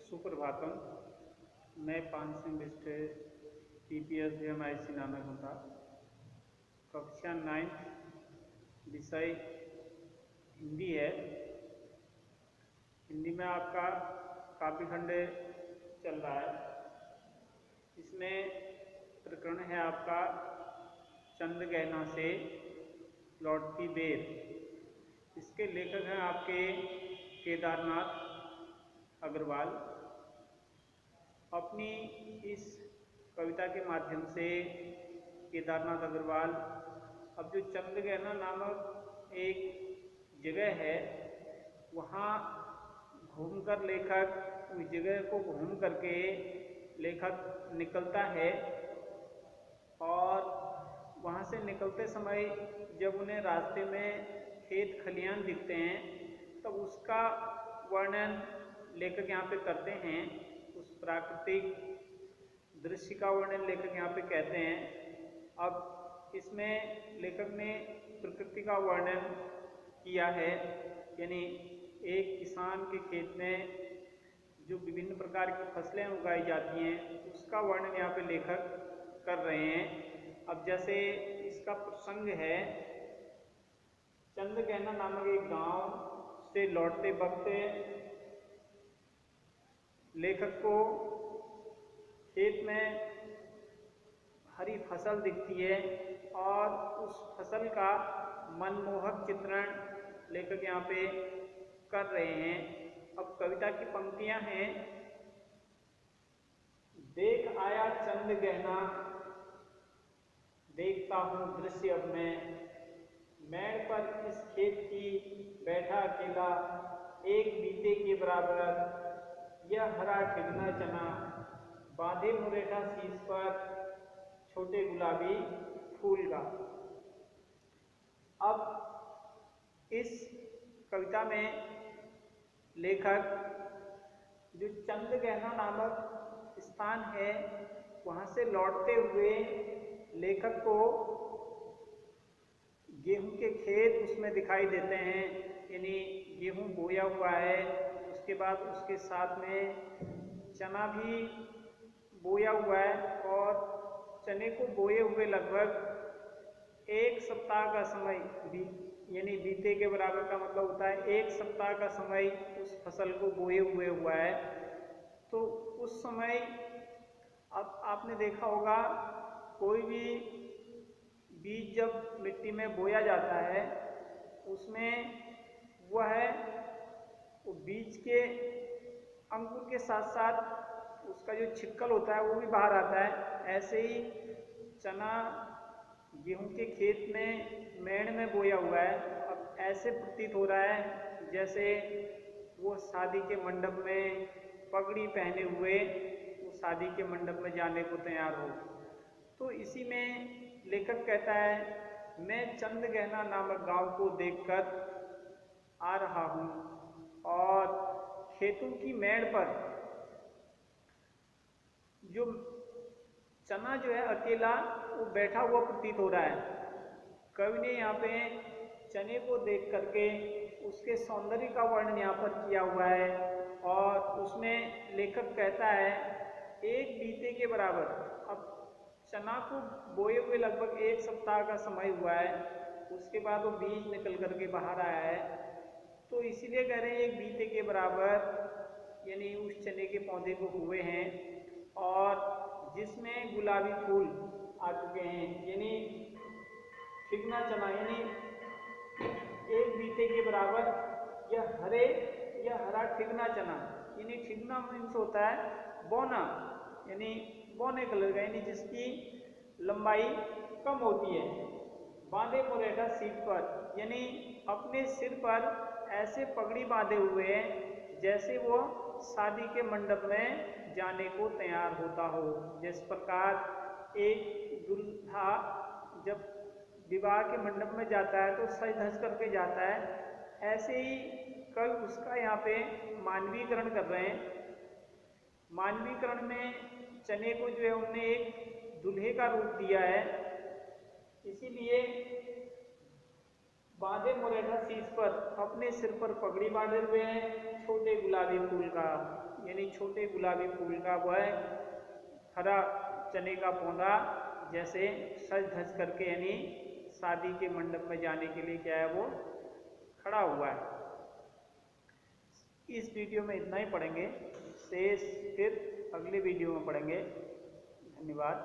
सुप्रभातम। मैं पान Singh बिस्टे TPS VMIC नानागुंदा, कक्षा 9th, विषय हिंदी है। हिंदी में आपका काव्य खंड चल रहा है। इसमें प्रकरण है आपका चंद्रगहना से लौटती बेर। इसके लेखक हैं आपके केदारनाथ अग्रवाल। अपनी इस कविता के माध्यम से केदारनाथ अग्रवाल अब जो चंद्रगहना नामक एक जगह है वहाँ घूमकर लेखक उस जगह को घूम करके लेखक निकलता है और वहाँ से निकलते समय जब उन्हें रास्ते में खेत खलियान दिखते हैं तब उसका वर्णन लेखक यहाँ पे करते हैं। उस प्राकृतिक दृश्य का वर्णन लेखक यहाँ पे कहते हैं। अब इसमें लेखक ने प्रकृति का वर्णन किया है, यानी एक किसान के खेत में जो विभिन्न प्रकार की फसलें उगाई जाती हैं उसका वर्णन यहाँ पे लेखक कर रहे हैं। अब जैसे इसका प्रसंग है, चंद्रगहना नामक एक गांव से लौटते वक्त लेखक को खेत में हरी फसल दिखती है और उस फसल का मनमोहक चित्रण लेखक यहाँ पे कर रहे हैं। अब कविता की पंक्तियां हैं। देख आया चंद्रगहना, देखता हूँ दृश्य अब मैं पर इस खेत की बैठा अकेला, एक बीते के बराबर यह हरा ठिगना चना, बांधे मुरेठा शीश पर छोटे गुलाबी फूल का। अब इस कविता में लेखक जो चंद्रगहना नामक स्थान है वहाँ से लौटते हुए लेखक को गेहूं के खेत उसमें दिखाई देते हैं, यानी गेहूं बोया हुआ है। उसके बाद उसके साथ में चना भी बोया हुआ है और चने को बोए हुए लगभग एक सप्ताह का समय भी, यानी बीते के बराबर का मतलब होता है एक सप्ताह का समय उस फसल को बोए हुए हुआ है। तो उस समय अब आपने देखा होगा कोई भी बीज जब मिट्टी में बोया जाता है उसमें वो बीज के अंकुर के साथ साथ उसका जो छिक्कल होता है वो भी बाहर आता है। ऐसे ही चना गेहूं के खेत में मेड़ में बोया हुआ है। अब ऐसे प्रतीत हो रहा है जैसे वो शादी के मंडप में पगड़ी पहने हुए वो शादी के मंडप में जाने को तैयार हो। तो इसी में लेखक कहता है, मैं चंद्रगहना नामक गांव को देखकर आ रहा हूँ और खेतों की मेड़ पर जो चना जो है अकेला वो बैठा हुआ प्रतीत हो रहा है। कवि ने यहाँ पे चने को देख करके उसके सौंदर्य का वर्णन यहाँ पर किया हुआ है और उसमें लेखक कहता है एक बीते के बराबर। अब चना को बोए हुए लगभग एक सप्ताह का समय हुआ है, उसके बाद वो बीज निकल करके बाहर आया है। तो इसीलिए कह रहे हैं एक बीते के बराबर, यानी उस चने के पौधे को हुए हैं और जिसमें गुलाबी फूल आ चुके हैं, यानी ठिगना चना, यानी एक बीते के बराबर यह हरा ठिगना चना, यानी ठिगना मीन्स होता है बौना, यानी बौने कलर का, यानी जिसकी लंबाई कम होती है। बांधे मुरेठा सीट पर, यानी अपने सिर पर ऐसे पगड़ी बांधे हुए हैं जैसे वो शादी के मंडप में जाने को तैयार होता हो। जिस प्रकार एक दूल्हा जब विवाह के मंडप में जाता है तो सज धज करके जाता है, ऐसे ही कवि उसका यहाँ पे मानवीकरण कर रहे हैं। मानवीकरण में चने को जो है उन्होंने एक दूल्हे का रूप दिया है, इसीलिए बांधे मुरेठा शीश पर, अपने सिर पर पगड़ी बांधे हुए हैं छोटे गुलाबी फूल का, यानी छोटे गुलाबी फूल का वह हरा चने का पौधा जैसे सज धज करके यानी शादी के मंडप में जाने के लिए क्या है वो खड़ा हुआ है। इस वीडियो में इतना ही पढ़ेंगे, शेष फिर अगले वीडियो में पढ़ेंगे। धन्यवाद।